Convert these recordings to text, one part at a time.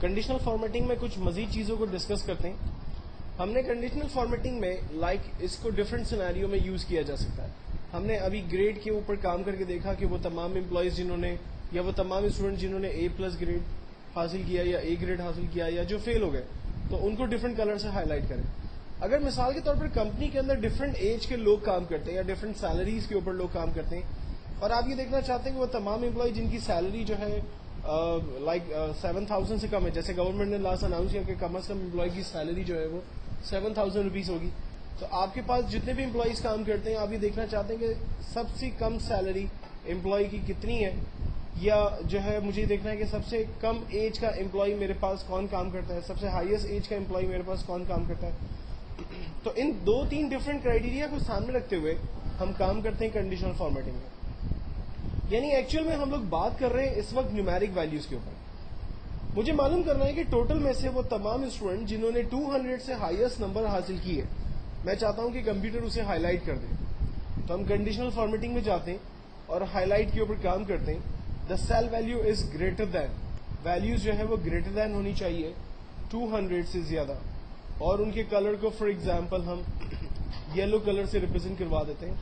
Conditional formatting میں کچھ مزید چیزوں کو ڈسکس کرتے ہیں. ہم نے کنڈیشنل فارمیٹنگ میں اس کو ڈفرینٹ سینیریو میں یوز کیا جا سکتا ہے. ہم نے ابھی گریڈ کے اوپر کام کر کے دیکھا کہ وہ تمام امپلائیز جنہوں نے یا وہ تمام اسٹوڈنٹ جنہوں نے A+ گریڈ حاصل کیا یا A گریڈ حاصل کیا یا جو فیل ہو گئے تو ان کو ڈفرینٹ کلر سے ہائی لائٹ کریں. اگر مثال کے طور پر کمپنی کے اندر ڈفرینٹ ایج کے لوگ کام کرتے ہیں یا ڈفرینٹ سیلریز کے اوپر لوگ کام کرتے ہیں اور آپ یہ دیکھنا چاہتے ہیں کہ وہ تمام امپلائی جن کی سیلری جو ہے 7,000 سے کم ہے, جیسے گورنمنٹ نے لاسٹ اناؤنس کیا کہ کم از کم امپلائی کی سیلری جو ہے وہ 7,000 روپیز ہوگی, تو آپ کے پاس جتنے بھی امپلائیز کام کرتے ہیں آپ یہ دیکھنا چاہتے ہیں کہ سب سے کم سیلری امپلائی کی کتنی ہے, یا جو ہے مجھے دیکھنا ہے کہ سب سے کم ایج کا امپلائی میرے پاس کون کام کرتا ہے, سب سے ہائیسٹ ایج کا امپلائی میرے پاس کون کام کرتا ہے. تو ان 2-3 ڈفرینٹ کرائیٹیریا کو سامنے رکھتے ہوئے ہم کام کرتے ہیں کنڈیشنل فارمیٹنگ میں. یعنی ایکچوئل میں ہم لوگ بات کر رہے ہیں اس وقت نیومیرک ویلیوز کے اوپر. مجھے معلوم کرنا ہے کہ ٹوٹل میں سے وہ تمام اسٹوڈنٹ جنہوں نے 200 سے ہائیسٹ نمبر حاصل کیے, میں چاہتا ہوں کہ کمپیوٹر اسے ہائی لائٹ کر دے. تو ہم کنڈیشنل فارمیٹنگ میں جاتے ہیں اور ہائی لائٹ کے اوپر کام کرتے ہیں. The cell value is greater than, values جو ہے وہ گریٹر دین ہونی چاہیے 200 سے زیادہ, اور ان کے کلر کو فار ایگزامپل ہم یلو کلر سے ریپرزینٹ کروا دیتے ہیں.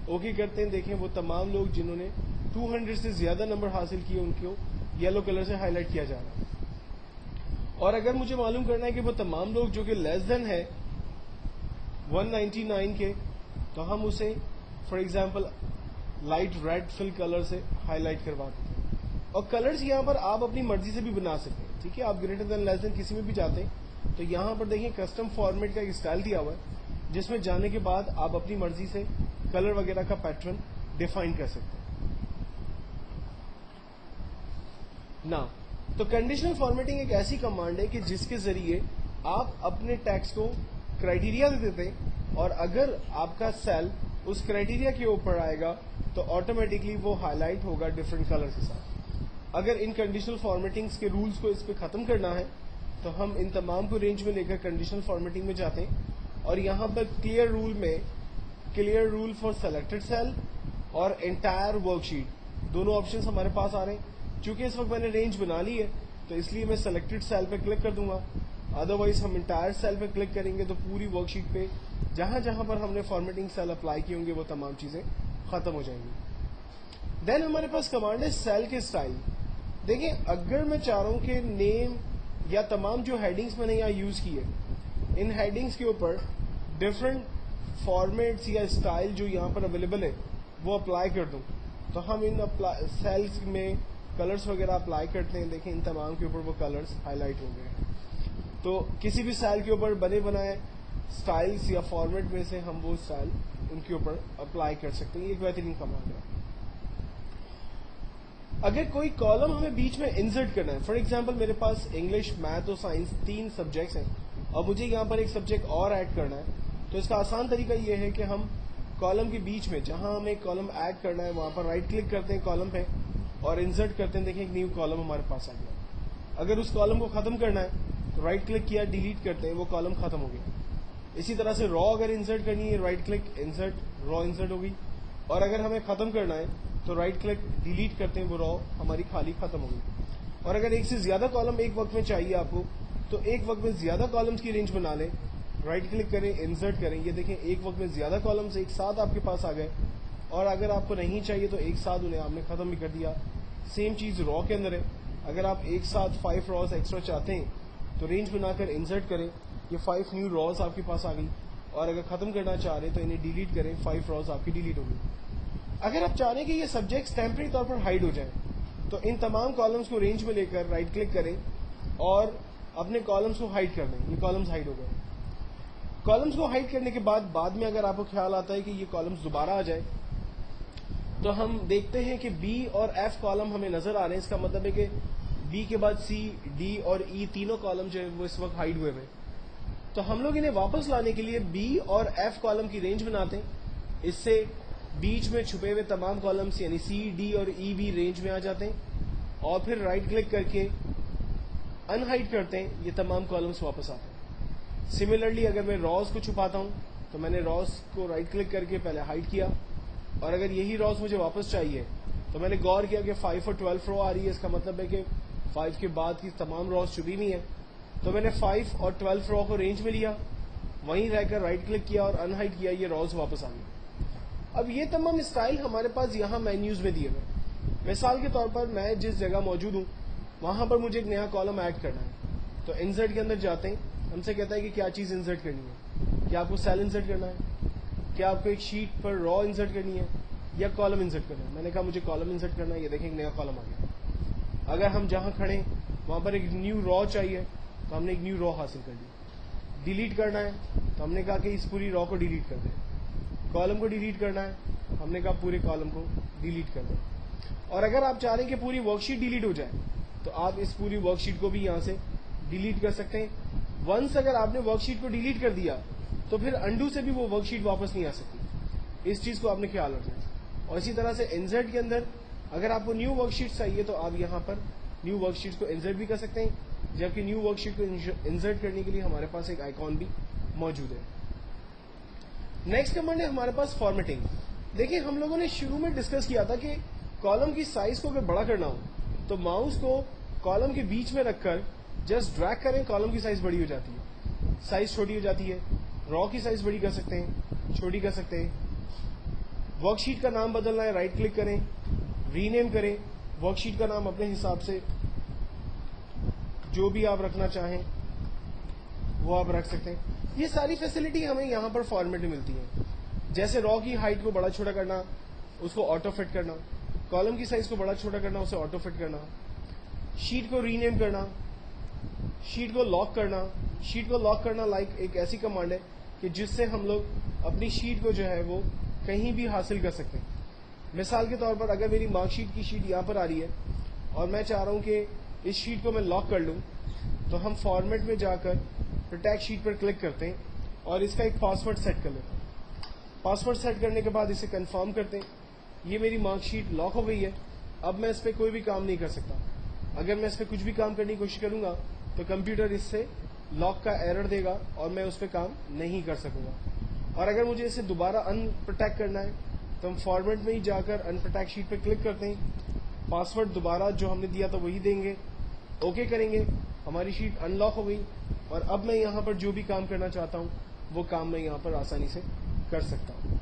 اوکے کرتے ہیں, دیکھیں وہ تمام لوگ جنہوں نے 200 سے زیادہ نمبر حاصل کیے ان کو یلو کلر سے ہائی لائٹ کیا جا رہا ہے. اور اگر مجھے معلوم کرنا ہے کہ وہ تمام لوگ جو کہ لیس دین ہے 199 کے, تو ہم اسے for example light red full colour سے ہائی لائٹ کروا دیتے ہیں. اور کلرز یہاں پر آپ اپنی مرضی سے بھی بنا سکتے ہیں, ٹھیک ہے, آپ گریٹر دین لیس دین کسی میں بھی جاتے ہیں تو یہاں پر دیکھیں کسٹم فارمیٹ کا ایک اسٹائل دیا ہوا ہے جس میں جانے کے بعد آپ اپنی مرضی سے کلر وغیرہ کا پیٹرن ڈیفائن کر سکتے ہیں. نا تو کنڈیشنل فارمیٹنگ ایک ایسی کمانڈ ہے کہ جس کے ذریعے آپ اپنے ٹیکسٹ کو کرائیٹیریا دے دیتے ہیں, اور اگر آپ کا سیل اس کرائیٹیریا کے اوپر آئے گا تو آٹومیٹکلی وہ ہائی لائٹ ہوگا ڈفرینٹ کلر کے ساتھ. اگر ان کنڈیشنل فارمیٹنگز کے رولز کو اس پہ ختم کرنا ہے تو ہم ان تمام کو رینج میں لے کر کنڈیشنل فارمیٹنگ میں جاتے ہیں, اور یہاں پر clear rule for selected cell اور انٹائر ورک شیٹ دونوں آپشنز ہمارے پاس آ رہے ہیں. چونکہ اس وقت میں نے رینج بنا لی ہے تو اس لیے میں سلیکٹڈ سیل پہ کلک کر دوں گا, ادروائز ہم انٹائر سیل پہ کلک کریں گے تو پوری ورک شیٹ پہ جہاں جہاں پر ہم نے فارمیٹنگ سیل اپلائی کیے ہوں گے وہ تمام چیزیں ختم ہو جائیں گی. دین ہمارے پاس کمانڈ ہے سیل کے اسٹائل. دیکھیں اگر میں چاہ رہا ہوں کہ نیم یا تمام جو ہیڈنگز میں نے یہاں یوز کی ہے ان ہیڈنگز کے اوپر ڈفرینٹ فارمیٹس یا اسٹائل جو یہاں پر اویلیبل ہے وہ اپلائی کر دوں, تو ہم ان سیلز میں کلرز وغیرہ اپلائی کرتے ہیں. دیکھیں ان تمام کے اوپر وہ کلرز ہائی لائٹ ہو گئے ہیں. تو کسی بھی سیل کے اوپر بنے بنائے اسٹائلس یا فارمیٹ میں سے ہم وہ اسٹائل ان کے اوپر اپلائی کر سکتے ہیں. یہ ایک بہترین کمانڈ ہے. اگر کوئی کالم ہمیں بیچ میں انسرٹ کرنا ہے, فار ایگزامپل میرے پاس انگلش, میتھ اور سائنس 3 سبجیکٹس ہیں اور مجھے یہاں پر ایک سبجیکٹ اور ایڈ کرنا ہے, تو اس کا آسان طریقہ یہ ہے کہ ہم کالم کے بیچ میں جہاں ہمیں کالم ایڈ کرنا ہے وہاں پر رائٹ کلک کرتے ہیں کالم پہ اور انسرٹ کرتے ہیں. دیکھیں ایک نیو کالم ہمارے پاس آ گیا. اگر اس کالم کو ختم کرنا ہے تو رائٹ کلک کیا, ڈیلیٹ کرتے ہیں, وہ کالم ختم ہو گیا. اسی طرح سے را اگر انسرٹ کرنی ہے رائٹ کلک انسرٹ, را انسرٹ ہو گئی. اور اگر ہمیں ختم کرنا ہے تو رائٹ کلک ڈیلیٹ کرتے ہیں, وہ را ہماری خالی ختم ہو گئی. اور اگر ایک سے زیادہ کالم ایک وقت میں چاہیے آپ کو تو ایک وقت میں زیادہ کالمز کی رینج بنا لیں, رائٹ کلک کریں, انسرٹ کریں. یہ دیکھیں ایک وقت میں زیادہ کالمز ایک ساتھ آپ کے پاس آ گئے, اور اگر آپ کو نہیں چاہیے تو ایک ساتھ انہیں آپ نے ختم بھی کر دیا. سیم چیز را کے اندر ہے. اگر آپ ایک ساتھ 5 راز ایکسٹرا چاہتے ہیں تو رینج بنا کر انسرٹ کریں, یہ 5 نیو راز آپ کے پاس آ گئی. اور اگر ختم کرنا چاہ رہے ہیں تو انہیں ڈیلیٹ کریں, 5 راز آپ کی ڈیلیٹ ہو گئی. اگر آپ چاہ رہے ہیں کہ یہ سبجیکٹس ٹیمپرری طور پر ہائڈ ہو جائیں تو ان تمام کالمز کو رینج میں لے کر رائٹ کلک کریں اور اپنے کالمز کو ہائڈ کر دیں. یہ کالمز ہائڈ ہو گئے. کالمز کو ہائڈ کرنے کے بعد میں اگر آپ کو خیال آتا ہے کہ یہ کالمز دوبارہ آ جائے تو ہم دیکھتے ہیں کہ بی اور ایف کالم ہمیں نظر آ رہے ہیں. اس کا مطلب ہے کہ بی کے بعد سی, ڈی اور ای تینوں کالم جو ہے وہ اس وقت ہائڈ ہوئے ہوئے. تو ہم لوگ انہیں واپس لانے کے لیے بی اور ایف کالم کی رینج بناتے ہیں. اس سے بیچ میں چھپے ہوئے تمام کالمز یعنی سی, ڈی اور ای بھی رینج میں آ جاتے ہیں, اور پھر رائٹ کلک کر کے ان ہائڈ کرتے ہیں, یہ تمام کالمز واپس آتے ہیں. سملرلی اگر میں راز کو چھپاتا ہوں تو میں نے راز کو رائٹ کلک کر کے پہلے ہائڈ کیا, اور اگر یہی راز مجھے واپس چاہیے تو میں نے غور کیا کہ 5 اور 12 رو آ رہی ہے. اس کا مطلب ہے کہ 5 کے بعد کی تمام راز چبی ہوئی ہیں. تو میں نے 5 اور 12 را کو رینج میں لیا, وہیں رہ کر رائٹ کلک کیا اور ان ہائڈ کیا, یہ راز واپس آ گئی. اب یہ تمام اسٹائل ہمارے پاس یہاں مینیوز میں دیے ہوئے. مثال کے طور پر میں جس جگہ موجود ہوں وہاں پر مجھے ایک نیا کالم ایڈ کرنا ہے. تو انسرٹ کے اندر جاتے ہیں, ہم سے کہتا ہے کہ کیا چیز انسرٹ کرنی ہے. کیا آپ کو سیل انسرٹ کرنا ہے, کیا آپ کو ایک شیٹ پر را انسرٹ کرنی ہے, یا کالم انسرٹ کرنا ہے. میں نے کہا مجھے کالم انسرٹ کرنا ہے. یہ دیکھیں ایک نیا کالم آ گیا. اگر ہم جہاں کھڑے وہاں پر ایک نیو را چاہیے تو ہم نے ایک نیو را حاصل کر لی. ڈیلیٹ کرنا ہے تو ہم نے کہا کہ اس پوری را کو ڈیلیٹ کر دیں. کالم کو ڈیلیٹ کرنا ہے, ہم نے کہا پورے کالم کو ڈیلیٹ کر دیں. اور اگر آپ چاہ رہے ہیں کہ پوری ورک شیٹ ڈیلیٹ ہو جائے تو آپ اس پوری ورک شیٹ کو بھی یہاں سے ڈیلیٹ کر سکتے ہیں. ونس اگر آپ نے ورک شیٹ کو ڈیلیٹ کر دیا تو پھر انڈو سے بھی وہ ورک شیٹ واپس نہیں آ سکتی. اس چیز کو آپ نے خیال رکھنا ہے. اور اسی طرح سے انسرٹ کے اندر اگر آپ کو نیو ورک شیٹ چاہیے تو آپ یہاں پر نیو ورک شیٹ کو انسرٹ بھی کر سکتے ہیں, جبکہ نیو ورک شیٹ کو انسرٹ کرنے کے لیے ہمارے پاس ایک آئیکن بھی موجود ہے. نیکسٹ کمانڈ ہے ہمارے پاس فارمیٹنگ. دیکھیں ہم لوگوں نے شروع میں ڈسکس کیا تھا کہ کالم کی سائز کو اگر بڑا کرنا ہو تو ماؤس کو کالم کے بیچ میں رکھ کر جسٹ ڈریگ کریں, کالم کی سائز بڑی ہو جاتی ہے. سائز چھوٹی ہو جاتی ہے. را کی سائز بڑی کر سکتے ہیں, چھوٹی کر سکتے ہیں. ورک شیٹ کا نام بدلنا ہے, رائٹ کلک کریں, ری نیم کریں. ورک شیٹ کا نام اپنے حساب سے جو بھی آپ رکھنا چاہیں وہ آپ رکھ سکتے ہیں. یہ ساری فیسلٹی ہمیں یہاں پر فارمیٹ میں ملتی ہے. جیسے را کی ہائٹ کو بڑا چھوٹا کرنا, اس کو آٹو فٹ کرنا. کالم کی سائز کو بڑا چھوٹا کرنا, اسے آٹو فٹ کرنا. شیٹ کو ری نیم کرنا, شیٹ کو لاک کرنا. شیٹ کو لاک کرنا ایک ایسی کمانڈ ہے کہ جس سے ہم لوگ اپنی شیٹ کو جو ہے وہ کہیں بھی حاصل کر سکتے ہیں. مثال کے طور پر اگر میری مارک شیٹ کی شیٹ یہاں پر آ رہی ہے اور میں چاہ رہا ہوں کہ اس شیٹ کو میں لاک کر لوں, تو ہم فارمیٹ میں جا کر پروٹیکٹ شیٹ پر کلک کرتے ہیں اور اس کا ایک پاسورڈ سیٹ کر لیتے ہیں. پاسورڈ سیٹ کرنے کے بعد اسے کنفرم کرتے ہیں. یہ میری مارک شیٹ لاک ہو گئی ہے. اب میں اس پہ کوئی بھی کام نہیں کر سکتا. اگر میں اس پہ کچھ بھی کام کرنے کی کوشش کروں گا تو کمپیوٹر اس سے لاک کا ایرر دے گا اور میں اس پہ کام نہیں کر سکوں گا. اور اگر مجھے اسے دوبارہ ان پروٹیکٹ کرنا ہے تو ہم فارمیٹ میں ہی جا کر ان پروٹیکٹ شیٹ پہ کلک کرتے ہیں. پاسورڈ دوبارہ جو ہم نے دیا تھا وہی دیں گے, اوکے کریں گے, ہماری شیٹ ان لاک ہو گئی. اور اب میں یہاں پر جو بھی کام کرنا چاہتا ہوں وہ کام میں یہاں پر آسانی سے کر سکتا ہوں.